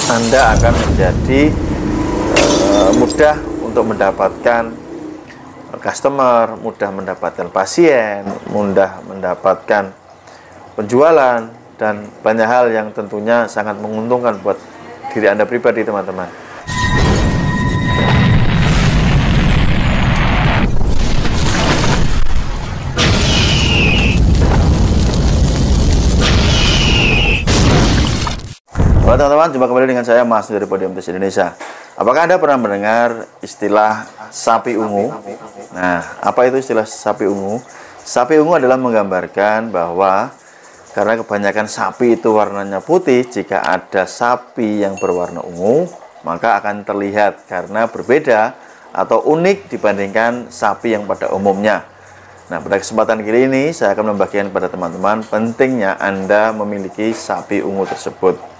Anda akan menjadi mudah untuk mendapatkan customer, mudah mendapatkan pasien, mudah mendapatkan penjualan, dan banyak hal yang tentunya sangat menguntungkan buat diri Anda pribadi, teman-teman. Halo teman-teman, jumpa kembali dengan saya Mas dari Podium Tes Indonesia. Apakah Anda pernah mendengar istilah sapi ungu? Nah, apa itu istilah sapi ungu? Sapi ungu adalah menggambarkan bahwa karena kebanyakan sapi itu warnanya putih, jika ada sapi yang berwarna ungu, maka akan terlihat karena berbeda atau unik dibandingkan sapi yang pada umumnya. Nah, pada kesempatan kali ini saya akan membagikan kepada teman-teman pentingnya Anda memiliki sapi ungu tersebut.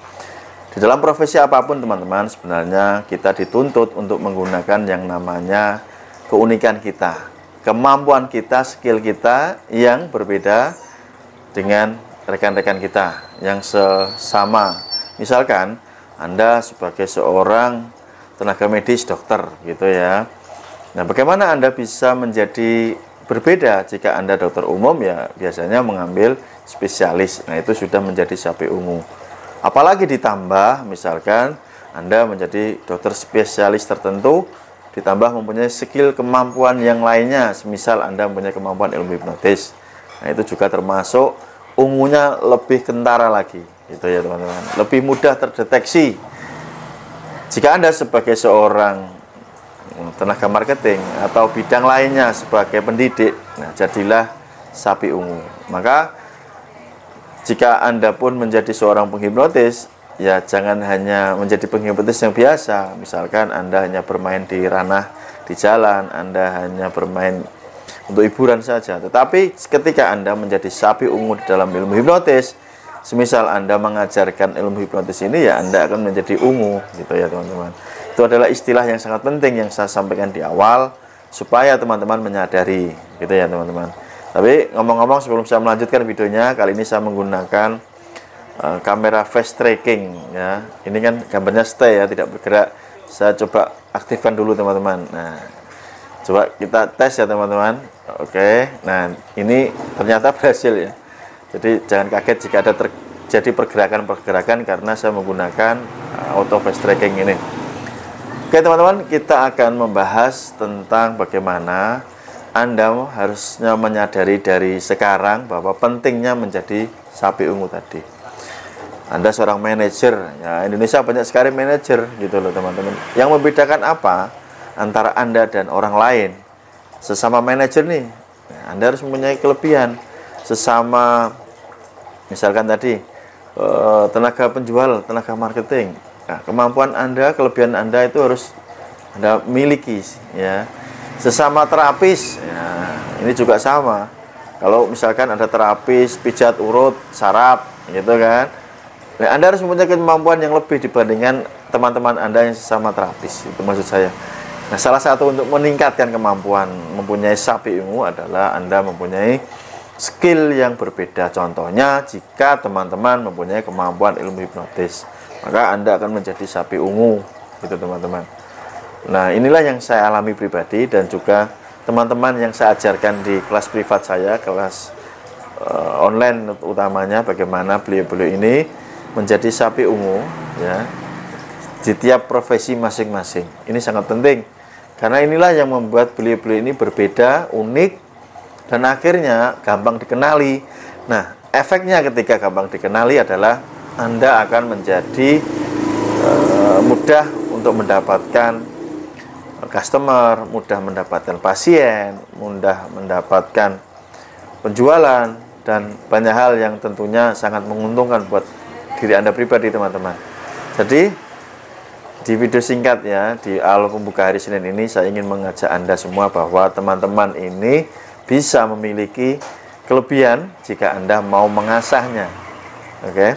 Di dalam profesi apapun, teman-teman, sebenarnya kita dituntut untuk menggunakan yang namanya keunikan kita, kemampuan kita, skill kita yang berbeda dengan rekan-rekan kita yang sesama. Misalkan Anda sebagai seorang tenaga medis, dokter gitu ya. Nah, bagaimana Anda bisa menjadi berbeda jika Anda dokter umum? Ya biasanya mengambil spesialis. Nah, itu sudah menjadi sapi ungu. Apalagi ditambah misalkan Anda menjadi dokter spesialis tertentu, ditambah mempunyai skill kemampuan yang lainnya, semisal Anda mempunyai kemampuan ilmu hipnotis. Nah, itu juga termasuk ungunya lebih kentara lagi, gitu ya teman-teman. Lebih mudah terdeteksi. Jika Anda sebagai seorang tenaga marketing atau bidang lainnya sebagai pendidik, nah jadilah sapi ungu. Maka jika Anda pun menjadi seorang penghipnotis, ya jangan hanya menjadi penghipnotis yang biasa. Misalkan Anda hanya bermain di ranah di jalan, Anda hanya bermain untuk hiburan saja. Tetapi ketika Anda menjadi sapi ungu di dalam ilmu hipnotis, semisal Anda mengajarkan ilmu hipnotis ini, ya Anda akan menjadi ungu, gitu ya teman-teman. Itu adalah istilah yang sangat penting yang saya sampaikan di awal, supaya teman-teman menyadari, gitu ya teman-teman. Tapi ngomong-ngomong, sebelum saya melanjutkan videonya, kali ini saya menggunakan kamera face tracking ya. Ini kan gambarnya stay ya, tidak bergerak. Saya coba aktifkan dulu teman-teman. Nah, coba kita tes ya teman-teman. Oke. Nah, ini ternyata berhasil ya. Jadi jangan kaget jika ada terjadi pergerakan-pergerakan karena saya menggunakan auto face tracking ini. Oke teman-teman, kita akan membahas tentang bagaimana Anda harusnya menyadari dari sekarang bahwa pentingnya menjadi sapi ungu tadi. Anda seorang manajer, ya Indonesia banyak sekali manajer gitu loh teman-teman. Yang membedakan apa antara Anda dan orang lain? Sesama manajer nih, Anda harus mempunyai kelebihan. Sesama, misalkan tadi tenaga penjual, tenaga marketing. Nah, kemampuan Anda, kelebihan Anda itu harus Anda miliki ya. Sesama terapis, ya, ini juga sama. Kalau misalkan ada terapis pijat urut, saraf, gitu kan, nah, Anda harus mempunyai kemampuan yang lebih dibandingkan teman-teman Anda yang sesama terapis. Itu maksud saya. Nah, salah satu untuk meningkatkan kemampuan mempunyai sapi ungu adalah Anda mempunyai skill yang berbeda. Contohnya, jika teman-teman mempunyai kemampuan ilmu hipnotis, maka Anda akan menjadi sapi ungu, gitu teman-teman. Nah, inilah yang saya alami pribadi dan juga teman-teman yang saya ajarkan di kelas privat saya, kelas online utamanya, bagaimana beliau-beliau ini menjadi sapi ungu ya di tiap profesi masing-masing. Ini sangat penting karena inilah yang membuat beliau-beliau ini berbeda, unik, dan akhirnya gampang dikenali. Nah, efeknya ketika gampang dikenali adalah Anda akan menjadi mudah untuk mendapatkan customer, mudah mendapatkan pasien, mudah mendapatkan penjualan, dan banyak hal yang tentunya sangat menguntungkan buat diri Anda pribadi, teman-teman. Jadi di video singkat ya, di awal pembuka hari Senin ini, saya ingin mengajak Anda semua bahwa teman-teman ini bisa memiliki kelebihan jika Anda mau mengasahnya. Oke.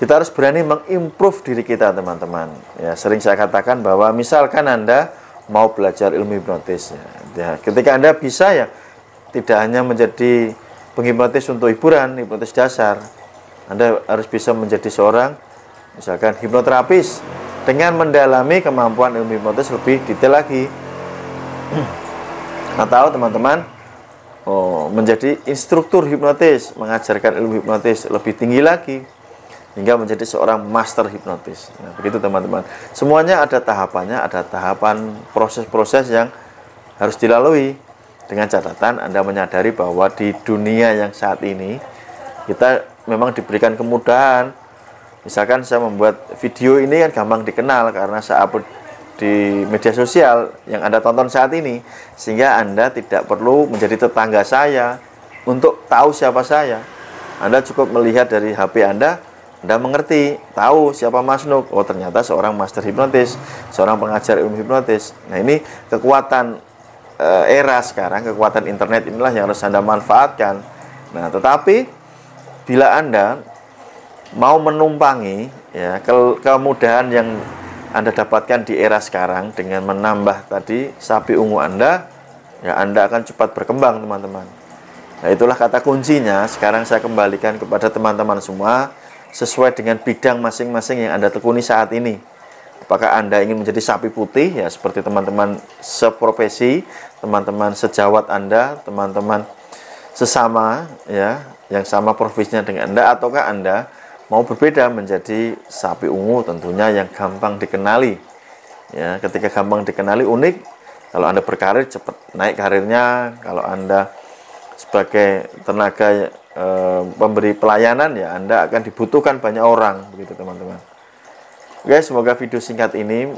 Kita harus berani mengimprove diri kita, teman-teman. Ya, sering saya katakan bahwa misalkan Anda mau belajar ilmu hipnotis, ya, ketika Anda bisa ya, tidak hanya menjadi penghipnotis untuk hiburan, hipnotis dasar, Anda harus bisa menjadi seorang misalkan hipnoterapis, dengan mendalami kemampuan ilmu hipnotis lebih detail lagi. Atau teman-teman menjadi instruktur hipnotis, mengajarkan ilmu hipnotis lebih tinggi lagi, hingga menjadi seorang master hipnotis. Nah, begitu teman-teman. Semuanya ada tahapannya, ada tahapan proses-proses yang harus dilalui. Dengan catatan Anda menyadari bahwa di dunia yang saat ini kita memang diberikan kemudahan. Misalkan saya membuat video ini kan gampang dikenal karena saya upload di media sosial yang Anda tonton saat ini, sehingga Anda tidak perlu menjadi tetangga saya untuk tahu siapa saya. Anda cukup melihat dari HP Anda mengerti, tahu siapa Mas Nuk. Oh, ternyata seorang master hipnotis, seorang pengajar ilmu hipnotis. Nah, ini kekuatan era sekarang, kekuatan internet inilah yang harus Anda manfaatkan. Nah, tetapi bila Anda mau menumpangi ya kemudahan yang Anda dapatkan di era sekarang dengan menambah tadi sapi ungu Anda, ya Anda akan cepat berkembang, teman-teman. Nah, itulah kata kuncinya. Sekarang saya kembalikan kepada teman-teman semua sesuai dengan bidang masing-masing yang Anda tekuni saat ini. Apakah Anda ingin menjadi sapi putih, ya seperti teman-teman seprofesi, teman-teman sejawat Anda, teman-teman sesama ya yang sama profesinya dengan Anda, ataukah Anda mau berbeda menjadi sapi ungu tentunya yang gampang dikenali. Ya, ketika gampang dikenali, unik. Kalau Anda berkarir cepat naik karirnya. Kalau Anda sebagai tenaga pemberi pelayanan, ya Anda akan dibutuhkan banyak orang, begitu teman-teman. Oke, semoga video singkat ini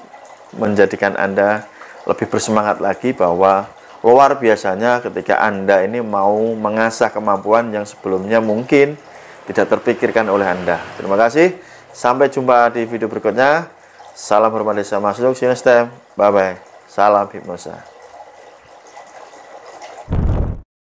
menjadikan Anda lebih bersemangat lagi bahwa luar biasanya ketika Anda ini mau mengasah kemampuan yang sebelumnya mungkin tidak terpikirkan oleh Anda. Terima kasih. Sampai jumpa di video berikutnya. Salam hormat dari saya Mas Nuk. See you next time. Bye-bye. Salam hipnosa.